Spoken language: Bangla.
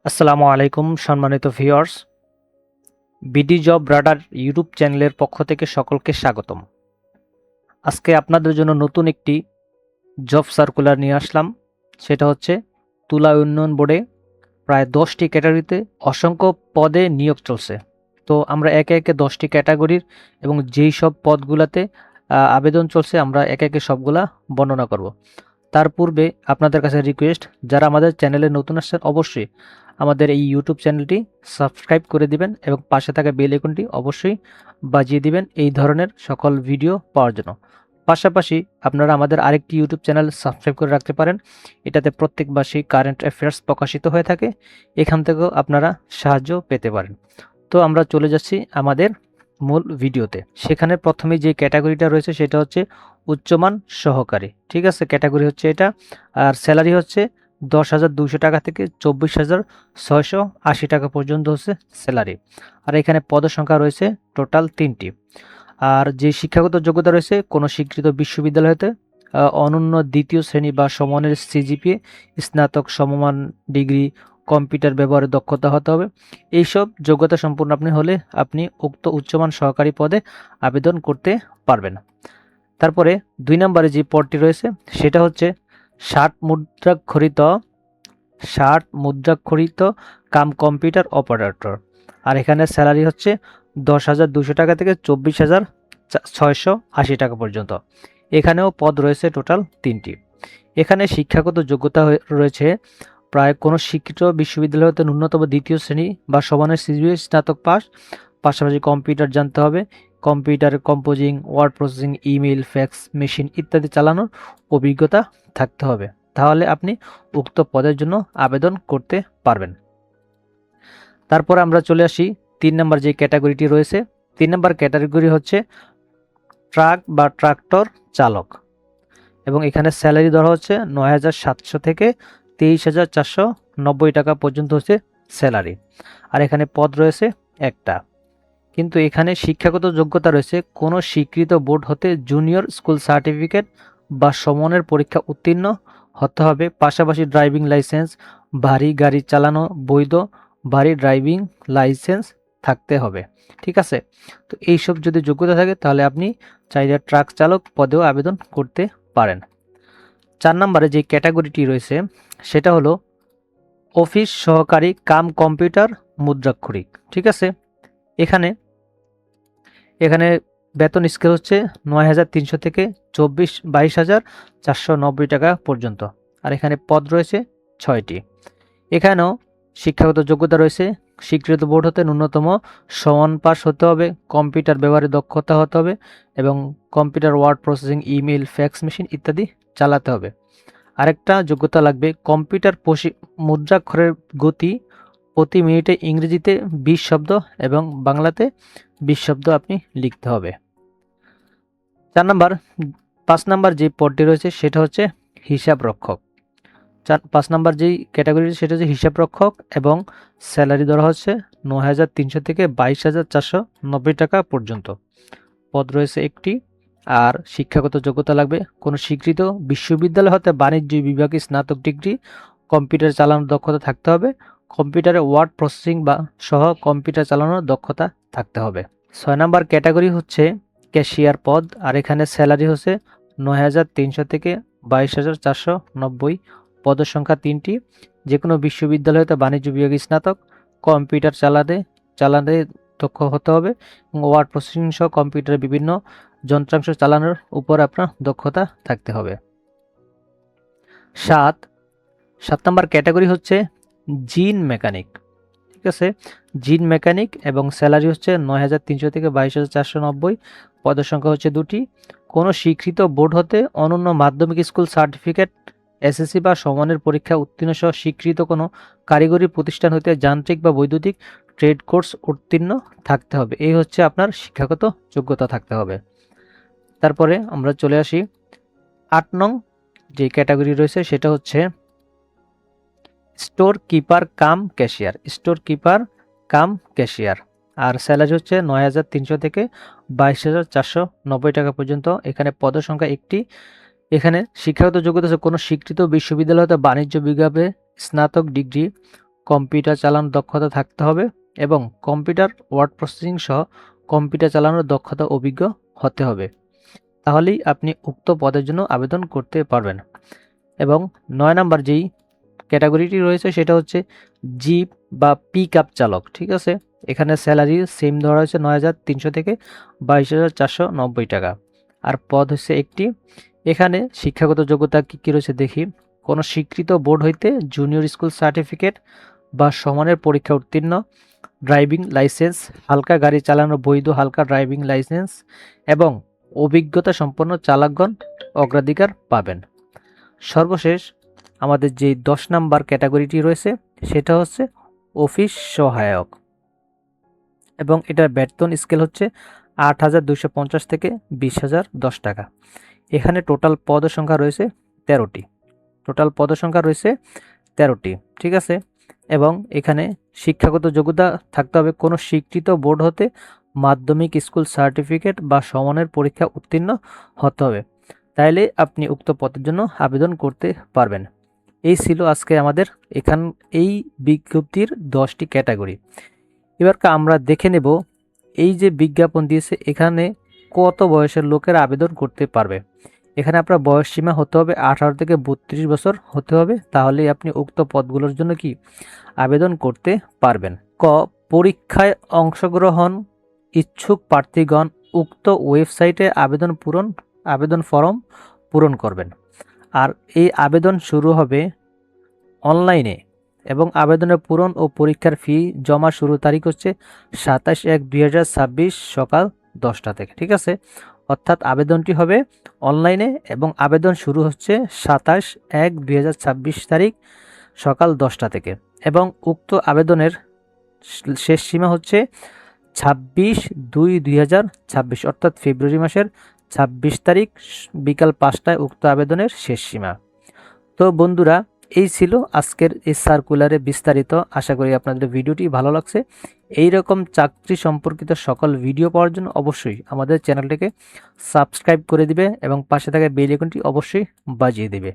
আসসালামু আলাইকুম সম্মানিত viewers, BD job radar YouTube চ্যানেলের পক্ষ থেকে সকলকে স্বাগতম। আজকে আপনাদের জন্য নতুন একটি জব সার্কুলার নিয়ে আসলাম। সেটা হচ্ছে তুলা উন্নয়ন বোর্ডে প্রায় 10টি ক্যাটাগরিতে অসংখ্য পদে নিয়োগ চলছে। তো আমরা একে একে 10টি ক্যাটাগরির এবং যেই সব পদগুলোতে আবেদন চলছে আমরা একে একে সবগুলা বর্ণনা করব। তার পূর্বে আপনাদের কাছে রিকোয়েস্ট, যারা আমাদের চ্যানেলে নতুন আসছেন অবশ্যই আমাদের এই ইউটিউব চ্যানেলটি সাবস্ক্রাইব করে দিবেন এবং পাশে থাকা বেল আইকনটি অবশ্যই বাজিয়ে দিবেন এই ধরনের সকল ভিডিও পাওয়ার জন্য। পাশাপাশি আপনারা আমাদের আরেকটি ইউটিউব চ্যানেল সাবস্ক্রাইব করে রাখতে পারেন। এটাতে প্রত্যেক মাসেই কারেন্ট অ্যাফেয়ার্স প্রকাশিত হয়ে থাকে, এখান থেকেও আপনারা সাহায্য পেতে পারেন। তো আমরা চলে যাচ্ছি আমাদের মূল ভিডিওতে। সেখানে প্রথমে যে ক্যাটাগরিটা রয়েছে সেটা হচ্ছে উচ্চমান সহকারী। ঠিক আছে, ক্যাটাগরি হচ্ছে এটা। আর স্যালারি হচ্ছে 10,200 টাকা থেকে 24,680 টাকা পর্যন্ত হচ্ছে স্যালারি। আর এখানে পদসংখ্যা রয়েছে টোটাল 3টি। আর যে শিক্ষাগত যোগ্যতা রয়েছে, কোনো স্বীকৃত বিশ্ববিদ্যালয় হতে অনন্য দ্বিতীয় শ্রেণী বা সমমানের সিজিপিএ, স্নাতক সমমান ডিগ্রি, কম্পিউটার ব্যবহারে দক্ষতা হতে হবে। এইসব যোগ্যতা সম্পূর্ণ আপনি হলে আপনি উক্ত উচ্চমান সহকারী পদে আবেদন করতে পারবেন। তারপরে 2 নম্বরে যে পদটি রয়েছে সেটা হচ্ছে 60 মুদ্রাক্ষরিত কাম কম্পিউটার অপারেটর। আর এখানে স্যালারি হচ্ছে 10,200 টাকা থেকে 24,680 টাকা পর্যন্ত। এখানেও পদ রয়েছে টোটাল 3টি। এখানে শিক্ষাগত যোগ্যতা রয়েছে প্রায় কোনো শিক্ষিত বিশ্ববিদ্যালয় হতে ন্যূনতম দ্বিতীয় শ্রেণী বা সমানের সিজিপিএ স্নাতক পাস, পাশাপাশি কম্পিউটার জানতে হবে, computer composing, word processing, email, fax machine ইত্যাদি চালানোর অভিজ্ঞতা থাকতে হবে। তাহলে আপনি উক্ত পদের জন্য আবেদন করতে পারবেন। তারপর আমরা চলে আসি 3 নম্বর যে ক্যাটাগরিটি রয়েছে। 3 নম্বর ক্যাটাগরি হচ্ছে ট্রাক বা ট্রাক্টর চালক, এবং এখানে স্যালারি ধরা হচ্ছে 9,700 থেকে 23,490 টাকা পর্যন্ত হচ্ছে স্যালারি। আর এখানে পদ রয়েছে একটা। কিন্তু এখানে শিক্ষাগত যোগ্যতা রয়েছে কোনো স্বীকৃত বোর্ড হতে জুনিয়র স্কুল সার্টিফিকেট বা সমমানের পরীক্ষা উত্তীর্ণ হতে হবে। পাশাপাশি ড্রাইভিং লাইসেন্স, ভারী গাড়ি চালানো বৈধ ভারী ড্রাইভিং লাইসেন্স থাকতে হবে। ঠিক আছে, তো এইসব যদি যোগ্যতা থাকে তাহলে আপনি চাইলে ট্রাক চালক পদেও আবেদন করতে পারেন। 4 নম্বরে যে ক্যাটাগরিটি রয়েছে সেটা হলো অফিস সহকারী কাম কম্পিউটার মুদ্রাক্ষরিক। ঠিক আছে, এখানে বেতন স্কেল হচ্ছে 9,300 থেকে 22,490 টাকা পর্যন্ত। আর এখানে পদ রয়েছে 6টি। এখানেও শিক্ষাগত যোগ্যতা রয়েছে স্বীকৃত বোর্ড হতে ন্যূনতম সমান পাস হতে হবে, কম্পিউটার ব্যবহারে দক্ষতা হতে হবে এবং computer word processing, email, fax machine ইত্যাদি চালাতে হবে। আরেকটা যোগ্যতা লাগবে কম্পিউটার মুদ্রাক্ষরের গতি প্রতি মিনিটে ইংরেজিতে 20 শব্দ এবং বাংলাতে 20 শব্দ আপনি লিখতে হবে। 5 নাম্বার যে পদটি রয়েছে সেটা হচ্ছে হিসাব রক্ষক। 5 নাম্বার যেই ক্যাটাগরি সেটা হচ্ছে হিসাব রক্ষক এবং স্যালারি ধরা হচ্ছে 9,300 থেকে 22,490 টাকা পর্যন্ত। পদ রয়েছে একটি। আর শিক্ষাগত যোগ্যতা লাগবে কোনো স্বীকৃত বিশ্ববিদ্যালয় হতে বাণিজ্য বিভাগে স্নাতক ডিগ্রি, কম্পিউটার চালানোর দক্ষতা থাকতে হবে, কম্পিউটারে ওয়ার্ড প্রসেসিং বা সহ কম্পিউটার চালানোর দক্ষতা থাকতে হবে। 6 নাম্বার ক্যাটাগরি হচ্ছে ক্যাশিয়ার পদ। আর এখানে স্যালারি হচ্ছে 9,300 থেকে 22,490। পদের সংখ্যা 3টি। যে কোনো বিশ্ববিদ্যালয় হতে বাণিজ্য বিভাগে স্নাতক, কম্পিউটার চালাতে দক্ষ হতে হবে এবং ওয়ার্ড প্রসেসিং সহ কম্পিউটারের বিভিন্ন যন্ত্রাংশ চালানোর উপর আপনার দক্ষতা থাকতে হবে। 7 নম্বর ক্যাটাগরি হচ্ছে জিন মেকানিক। ঠিক আছে, জিন মেকানিক এবং স্যালারি হচ্ছে 9,300 থেকে 22,490। পদের সংখ্যা হচ্ছে 2টি। কোনো স্বীকৃত বোর্ড হতে অনন্য মাধ্যমিক স্কুল সার্টিফিকেট, এসএসসি বা সমানের পরীক্ষা উত্তীর্ণ সহ স্বীকৃত কোনো কারিগরি প্রতিষ্ঠান হতে যান্ত্রিক বা বৈদ্যুতিক ট্রেড কোর্স উত্তীর্ণ থাকতে হবে। এই হচ্ছে আপনার শিক্ষাগত যোগ্যতা থাকতে হবে। তারপরে আমরা চলে আসি 8 নং যে ক্যাটাগরি রয়েছে সেটা হচ্ছে store keeper cum cashier. Store keeper cum cashier. আর স্যালারি হচ্ছে 9,300 থেকে 22,490 টাকা পর্যন্ত। এখানে পদের সংখ্যা একটি। এখানে শিক্ষাগত যোগ্যতা হচ্ছে কোনো স্বীকৃত বিশ্ববিদ্যালয় হতে বাণিজ্য বিভাগে স্নাতক ডিগ্রি, কম্পিউটার চালানোর দক্ষতা থাকতে হবে এবং কম্পিউটার ওয়ার্ড প্রসেসিং সহ কম্পিউটার চালানোর দক্ষতা অভিজ্ঞ হতে হবে। তাহলেই আপনি উক্ত পদের জন্য আবেদন করতে পারবেন। এবং 9 নাম্বার যেই ক্যাটাগরিটি রয়েছে সেটা হচ্ছে জিপ বা পিক আপ চালক। ঠিক আছে, এখানে স্যালারি সেম ধরা হয়েছে 9,300 থেকে 22,490 টাকা। আর পদ হচ্ছে একটি। এখানে শিক্ষাগত যোগ্যতা কী রয়েছে দেখি। কোনো স্বীকৃত বোর্ড হইতে জুনিয়র স্কুল সার্টিফিকেট বা সমানের পরীক্ষা উত্তীর্ণ, ড্রাইভিং লাইসেন্স, হালকা গাড়ি চালানোর বৈধ হালকা ড্রাইভিং লাইসেন্স এবং অভিজ্ঞতা সম্পন্ন চালকগণ অগ্রাধিকার পাবেন। সর্বশেষ আমাদের যে 10 নাম্বার ক্যাটাগরিটি রয়েছে সেটা হচ্ছে অফিস সহায়ক এবং এটার বেতন স্কেল হচ্ছে 8,250 থেকে 20,010 টাকা। এখানে টোটাল পদের সংখ্যা রয়েছে 13টি। ঠিক আছে, এবং এখানে শিক্ষাগত যোগ্যতা থাকতে হবে কোনো স্বীকৃত বোর্ড হতে মাধ্যমিক স্কুল সার্টিফিকেট বা সমানের পরীক্ষা উত্তীর্ণ হতে হবে। তাইলে আপনি উক্ত পদের জন্য আবেদন করতে পারবেন। এই ছিল আজকে আমাদের এই বিজ্ঞপ্তির 10টি ক্যাটাগরি। এবার আমরা দেখে নেব এই যে বিজ্ঞাপন দিয়েছে এখানে কত বয়সের লোকেরা আবেদন করতে পারবে। এখানে আপনার বয়স সীমা হতে হবে 18 থেকে 32 বছর হতে হবে, তাহলেই আপনি উক্ত পদগুলোর জন্য কি আবেদন করতে পারবেন। ক, পরীক্ষায় অংশগ্রহণ ইচ্ছুক প্রার্থীগণ উক্ত ওয়েবসাইটে আবেদন ফর্ম পূরণ করবেন। আর এই আবেদন শুরু হবে অনলাইনে এবং আবেদনের পূরণ ও পরীক্ষার ফি জমা শুরু তারিখ হচ্ছে 27/1/2026 সকাল 10টা থেকে। ঠিক আছে, অর্থাৎ আবেদনটি হবে অনলাইনে এবং আবেদন শুরু হচ্ছে 27/1/2026 তারিখ সকাল 10টা থেকে এবং উক্ত আবেদনের শেষ সীমা হচ্ছে 26/2/2026 অর্থাৎ ফেব্রুয়ারি মাসের 26 তারিখ বিকাল 5টায় উক্ত আবেদনের শেষ সীমা। তো বন্ধুরা, এই ছিল আজকের এই সার্কুলারে বিস্তারিত। আশা করি আপনাদের ভিডিওটি ভালো লাগছে। এই রকম চাকরি সম্পর্কিত সকল ভিডিও পাওয়ার জন্য অবশ্যই আমাদের চ্যানেলটিকে সাবস্ক্রাইব করে দিবে এবং পাশে থাকা বেল আইকনটি অবশ্যই বাজিয়ে দিবে।